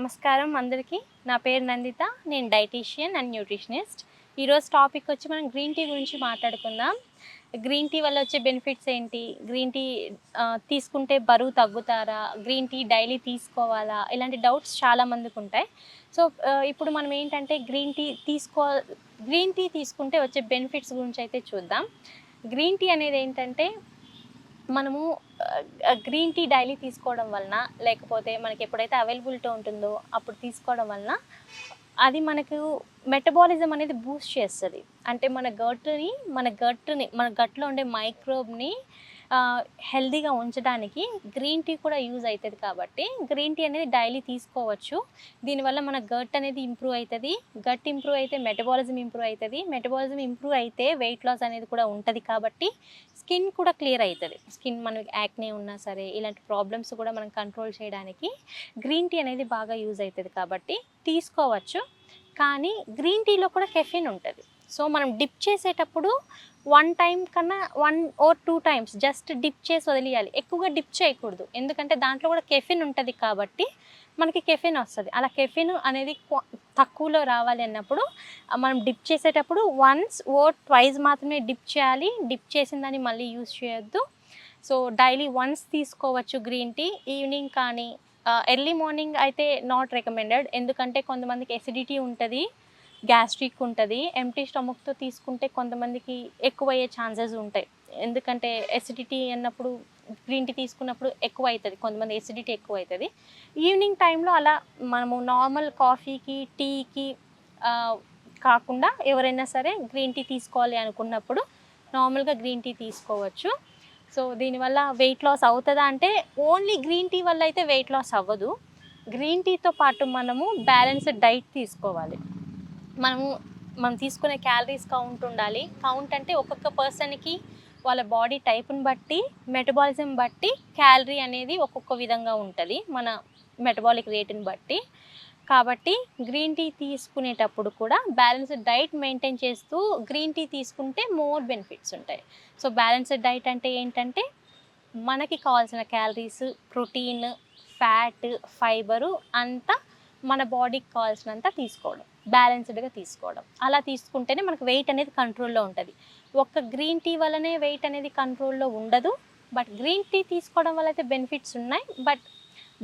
నమస్కారం అందరికీ. నా పేరు నందిత. నేను డైటీషియన్ అండ్ న్యూట్రిషనిస్ట్. ఈరోజు టాపిక్ వచ్చి మనం గ్రీన్ టీ గురించి మాట్లాడుకుందాం. గ్రీన్ టీ వల్ల వచ్చే బెనిఫిట్స్ ఏంటి? గ్రీన్ టీ తీసుకుంటే బరువు తగ్గుతారా? గ్రీన్ టీ డైలీ తీసుకోవాలా? ఇలాంటి డౌట్స్ చాలామందికి ఉంటాయి. సో ఇప్పుడు మనం ఏంటంటే గ్రీన్ టీ తీసుకుంటే వచ్చే బెనిఫిట్స్ గురించి అయితే చూద్దాం. గ్రీన్ టీ అనేది ఏంటంటే మనము గ్రీన్ టీ డైలీ తీసుకోవడం వలన, లేకపోతే మనకి ఎప్పుడైతే అవైలబిలిటీ ఉంటుందో అప్పుడు తీసుకోవడం వలన అది మనకు మెటబాలిజం అనేది బూస్ట్ చేస్తుంది. అంటే మన గట్లో ఉండే మైక్రోబ్ని హెల్దీగా ఉంచడానికి గ్రీన్ టీ కూడా యూజ్ అవుతుంది. కాబట్టి గ్రీన్ టీ అనేది డైలీ తీసుకోవచ్చు. దీనివల్ల మన గట్ అనేది ఇంప్రూవ్ అవుతుంది. గట్ ఇంప్రూవ్ అయితే మెటబాలిజం ఇంప్రూవ్ అవుతుంది. మెటబాలిజం ఇంప్రూవ్ అయితే వెయిట్ లాస్ అనేది కూడా ఉంటుంది. కాబట్టి స్కిన్ కూడా క్లియర్ అవుతుంది. స్కిన్ మనకి యాక్నే ఉన్నా సరే ఇలాంటి ప్రాబ్లమ్స్ కూడా మనం కంట్రోల్ చేయడానికి గ్రీన్ టీ అనేది బాగా యూజ్ అవుతుంది. కాబట్టి తీసుకోవచ్చు. కానీ గ్రీన్ టీలో కూడా కెఫిన్ ఉంటుంది. సో మనం డిప్ చేసేటప్పుడు 1 టైం కన్నా 1 or 2 టైమ్స్ జస్ట్ డిప్ చేసి వదిలేయాలి. ఎక్కువగా డిప్ చేయకూడదు. ఎందుకంటే దాంట్లో కూడా కెఫిన్ ఉంటుంది కాబట్టి మనకి కెఫిన్ వస్తుంది. అలా కెఫిన్ అనేది తక్కువలో రావాలి అన్నప్పుడు మనం డిప్ చేసేటప్పుడు వన్స్ ఓర్ ట్వైస్ మాత్రమే డిప్ చేయాలి. డిప్ చేసిన దాన్ని మళ్ళీ యూజ్ చేయొద్దు. సో డైలీ వన్స్ తీసుకోవచ్చు గ్రీన్ టీ. ఈవినింగ్ కానీ ఎర్లీ మార్నింగ్ అయితే నాట్ రికమెండెడ్. ఎందుకంటే కొంతమందికి ఎసిడిటీ ఉంటుంది, గ్యాస్ట్రిక్ ఉంటుంది. ఎంప్టీ స్టమక్తో తీసుకుంటే కొంతమందికి ఎక్కువ అయ్యే ఛాన్సెస్ ఉంటాయి. ఎందుకంటే ఎసిడిటీ అన్నప్పుడు గ్రీన్ టీ తీసుకున్నప్పుడు ఎక్కువ అవుతుంది. కొంతమంది ఎసిడిటీ ఎక్కువ అవుతుంది. ఈవినింగ్ టైంలో అలా మనము నార్మల్ కాఫీకి టీకి కాకుండా ఎవరైనా సరే గ్రీన్ టీ తీసుకోవాలి అనుకున్నప్పుడు నార్మల్గా గ్రీన్ టీ తీసుకోవచ్చు. సో దీనివల్ల వెయిట్ లాస్ అవుతుందా అంటే ఓన్లీ గ్రీన్ టీ వల్ల అయితే వెయిట్ లాస్ అవ్వదు. గ్రీన్ టీతో పాటు మనము బ్యాలెన్స్డ్ డైట్ తీసుకోవాలి. మనం తీసుకునే క్యాలరీస్ కౌంట్ ఉండాలి. కౌంట్ అంటే ఒక్కొక్క పర్సన్కి వాళ్ళ బాడీ టైప్ని బట్టి, మెటబాలిజం బట్టి క్యాలరీ అనేది ఒక్కొక్క విధంగా ఉంటుంది మన మెటబాలిక్ రేటుని బట్టి. కాబట్టి గ్రీన్ టీ తీసుకునేటప్పుడు కూడా బ్యాలెన్స్డ్ డైట్ మెయింటైన్ చేస్తూ గ్రీన్ టీ తీసుకుంటే మోర్ బెనిఫిట్స్ ఉంటాయి. సో బ్యాలెన్స్డ్ డైట్ అంటే ఏంటంటే మనకి కావాల్సిన క్యాలరీస్, ప్రోటీన్, ఫ్యాట్, ఫైబరు అంతా మన బాడీకి కావాల్సినంత తీసుకోవడం, బ్యాలెన్స్డ్గా తీసుకోవడం. అలా తీసుకుంటేనే మనకు వెయిట్ అనేది కంట్రోల్లో ఉంటుంది. ఒక్క గ్రీన్ టీ వల్లనే వెయిట్ అనేది కంట్రోల్లో ఉండదు. బట్ గ్రీన్ టీ తీసుకోవడం వల్ల అయితే బెనిఫిట్స్ ఉన్నాయి. బట్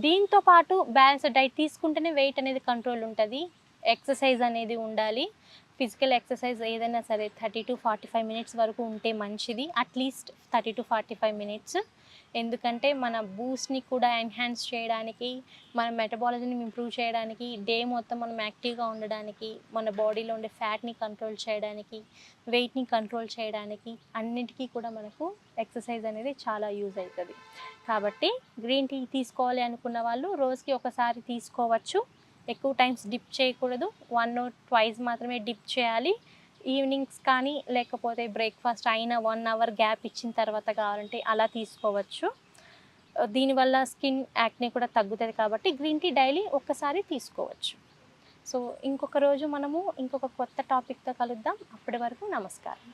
దీంతో పాటు బ్యాలెన్స్డ్ డైట్ తీసుకుంటేనే వెయిట్ అనేది కంట్రోల్ ఉంటుంది. ఎక్సర్సైజ్ అనేది ఉండాలి. ఫిజికల్ ఎక్సర్సైజ్ ఏదైనా సరే 30 to 45 మినిట్స్ వరకు ఉంటే మంచిది. At least 30 to 45 minutes. ఎందుకంటే మన బూస్ట్ని కూడా ఎన్హాన్స్ చేయడానికి, మన మెటబాలిజంని ఇంప్రూవ్ చేయడానికి, డే మొత్తం మనం యాక్టివ్గా ఉండడానికి, మన బాడీలో ఉండే ఫ్యాట్ని కంట్రోల్ చేయడానికి, వెయిట్ని కంట్రోల్ చేయడానికి అన్నిటికీ కూడా మనకు ఎక్సర్సైజ్ అనేది చాలా యూజ్ అవుతుంది. కాబట్టి గ్రీన్ టీ తీసుకోవాలి అనుకున్న వాళ్ళు రోజుకి ఒకసారి తీసుకోవచ్చు. ఎక్కువ టైమ్స్ డిప్ చేయకూడదు. 1 or 2 మాత్రమే డిప్ చేయాలి. ఈవినింగ్స్ కానీ లేకపోతే బ్రేక్ఫాస్ట్ అయిన 1 అవర్ గ్యాప్ ఇచ్చిన తర్వాత కావాలంటే అలా తీసుకోవచ్చు. దీనివల్ల స్కిన్ యాక్నే కూడా తగ్గుతుంది. కాబట్టి గ్రీన్ టీ డైలీ ఒక్కసారి తీసుకోవచ్చు. సో ఇంకొక రోజు మనము ఇంకొక కొత్త టాపిక్తో కలుద్దాం. అప్పటి వరకు నమస్కారం.